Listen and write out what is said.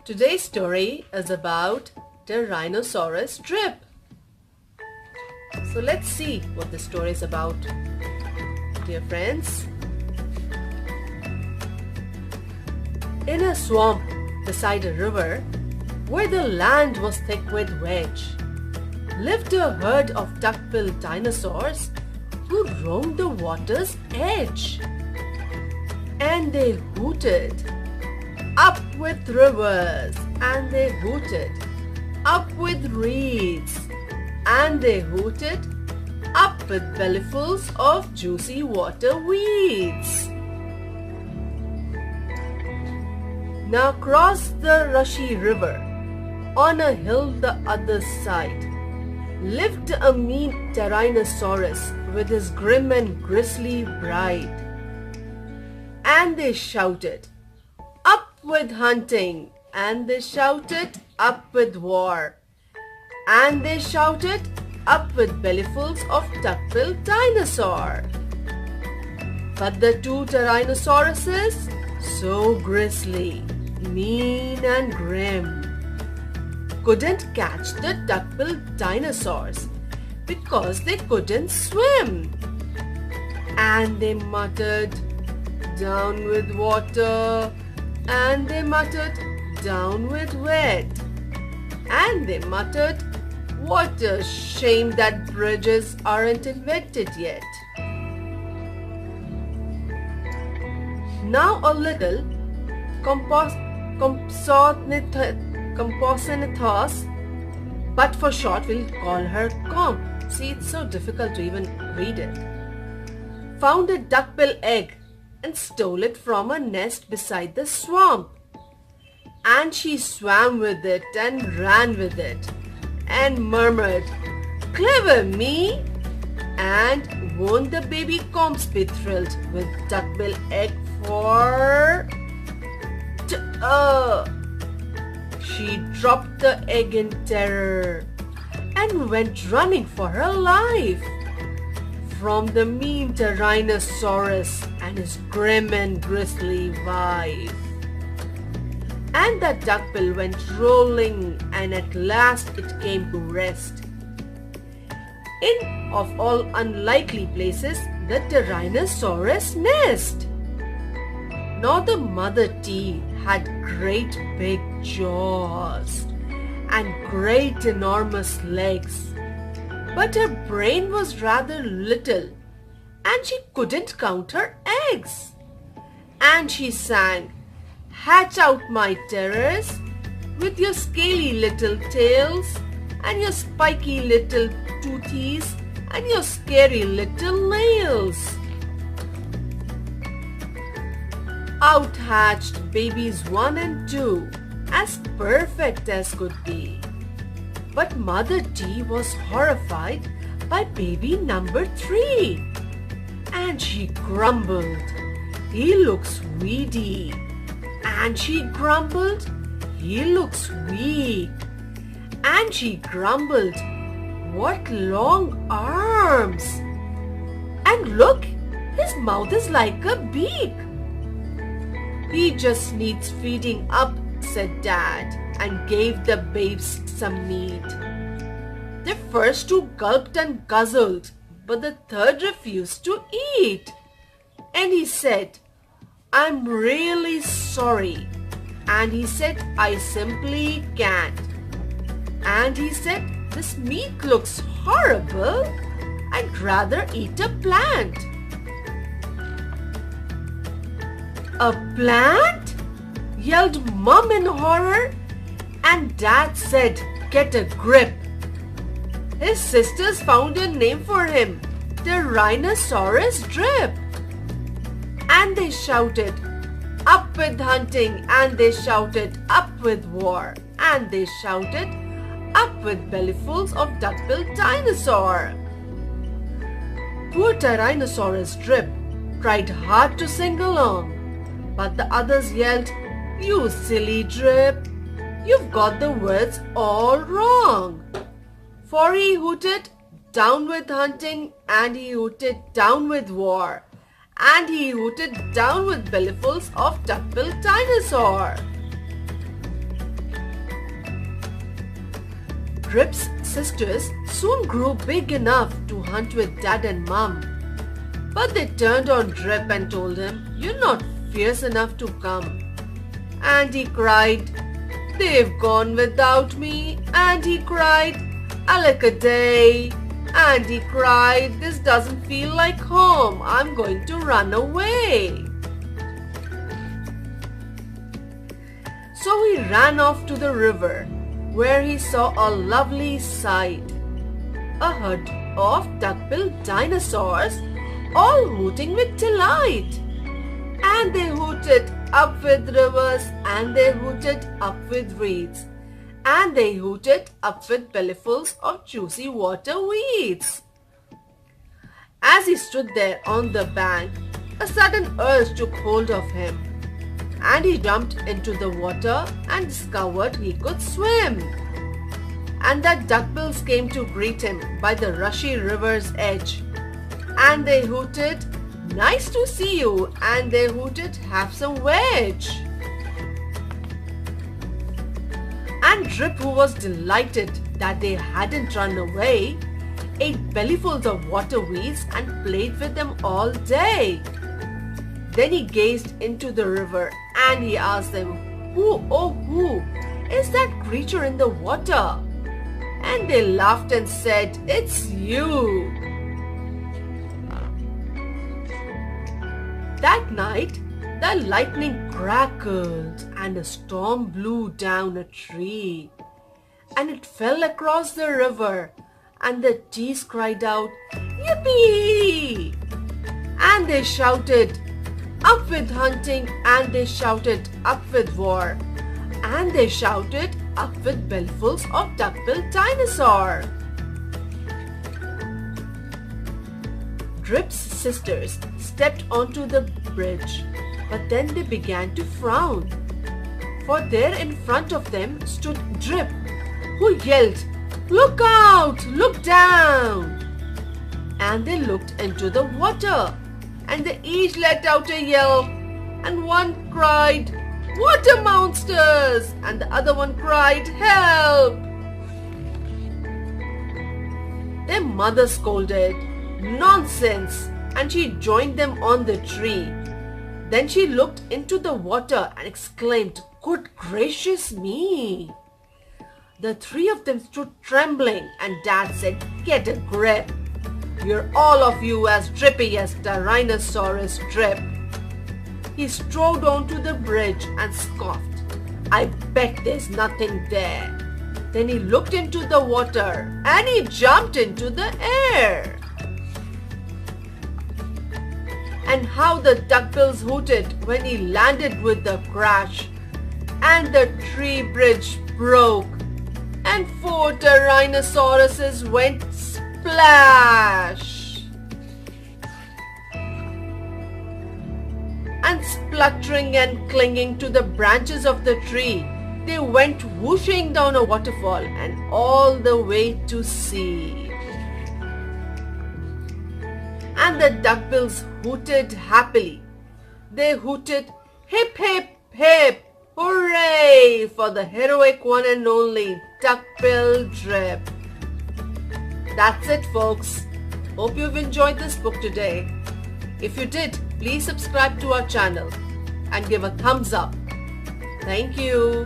Today's story is about Tyrannosaurus drip. So let's see what the story is about, dear friends. In a swamp beside a river, where the land was thick with wedge, lived a herd of duck-billed dinosaurs who roamed the water's edge. And they hooted, up with rivers, and they hooted, up with reeds, and they hooted, up with bellyfuls of juicy water weeds. Now cross the rushy river, on a hill the other side, lived a mean Tyrannosaurus with his grim and grisly bride. And they shouted, up with hunting, and they shouted, up with war, and they shouted, up with bellyfuls of duck-billed dinosaur. But the two Tyrannosauruses, so grisly, mean and grim, couldn't catch the duck-billed dinosaurs because they couldn't swim. And they muttered, down with water, and they muttered, down with wet, and they muttered, what a shame that bridges aren't invented yet. Now a little Compsognathos, but for short we'll call her Comp. See, it's so difficult to even read it. Found a duckbill egg and stole it from a nest beside the swamp. And she swam with it and ran with it and murmured, clever me! And won't the baby Comps be thrilled with duckbill egg for... She dropped the egg in terror and went running for her life from the mean Tyrannosaurus and his grim and grisly wife. And the duckbill went rolling, and at last it came to rest in, of all unlikely places, the Tyrannosaurus nest. Now the mother T had great big jaws and great enormous legs, but her brain was rather little and she couldn't count her eggs. And she sang, hatch out my terrors with your scaly little tails and your spiky little toothies and your scary little nails. Out hatched babies 1 and 2, as perfect as could be. But Mother T was horrified by baby number 3. And she grumbled, he looks weedy. And she grumbled, he looks weak. And she grumbled, what long arms. And look, his mouth is like a beak. He just needs feeding up, said Dad, and gave the babes some meat. The first 2 gulped and guzzled, but the third refused to eat. And he said, I'm really sorry. And he said, I simply can't. And he said, this meat looks horrible. I'd rather eat a plant. A plant? Yelled Mum in horror, and Dad said, get a grip. His sisters found a name for him, Tyrannosaurus drip. And they shouted, up with hunting, and they shouted, up with war, and they shouted, up with bellyfuls of duck-billed dinosaur. Poor Tyrannosaurus drip tried hard to sing along, but the others yelled, you silly drip, you've got the words all wrong. For he hooted, down with hunting, and he hooted, down with war, and he hooted down with bellyfuls of duck-billed dinosaur. Drip's sisters soon grew big enough to hunt with Dad and Mom. But they turned on Drip and told him, "You're not fierce enough to come." And he cried, "They've gone without me." And he cried, "Alakaday." And he cried, "This doesn't feel like home. I'm going to run away." So he ran off to the river, where he saw a lovely sight. A herd of duck-billed dinosaurs, all hooting with delight. And they hooted up with rivers, and they hooted up with reeds, and they hooted up with bellyfuls of juicy water weeds. As he stood there on the bank, a sudden urge took hold of him, and he jumped into the water and discovered he could swim. And the duckbills came to greet him by the rushy river's edge, and they hooted, "Nice to see you," and they hooted, "Have some veg." And Drip, who was delighted that they hadn't run away, ate bellyfuls of water weeds and played with them all day. Then he gazed into the river and he asked them, "Who, oh who, is that creature in the water?" And they laughed and said, "It's you." That night, the lightning crackled and a storm blew down a tree, and it fell across the river, and the geese cried out, "Yippee!" And they shouted, "Up with hunting," and they shouted, "Up with war," and they shouted, "Up with bellyfuls of duck-billed dinosaur." Drip's sisters stepped onto the bridge, but then they began to frown. For there in front of them stood Drip, who yelled, "Look out! Look down!" And they looked into the water, and they each let out a yell, and one cried, "Water monsters!" and the other one cried, "Help!" Their mother scolded, "Nonsense!" and she joined them on the tree. Then she looked into the water and exclaimed, "Good gracious me!" The three of them stood trembling, and Dad said, "Get a grip. You're all of you as drippy as Tyrannosaurus Drip." He strode onto the bridge and scoffed, "I bet there's nothing there." Then he looked into the water and he jumped into the air. And how the duckbills hooted when he landed with a crash, and the tree bridge broke, and 4 Tyrannosauruses went splash. And spluttering and clinging to the branches of the tree, they went whooshing down a waterfall and all the way to sea. And the duckbills hooted happily. They hooted, "Hip, hip, hip, hooray!" for the heroic one and only duck-bill Drip. That's it, folks. Hope you've enjoyed this book today. If you did, please subscribe to our channel and give a thumbs up. Thank you.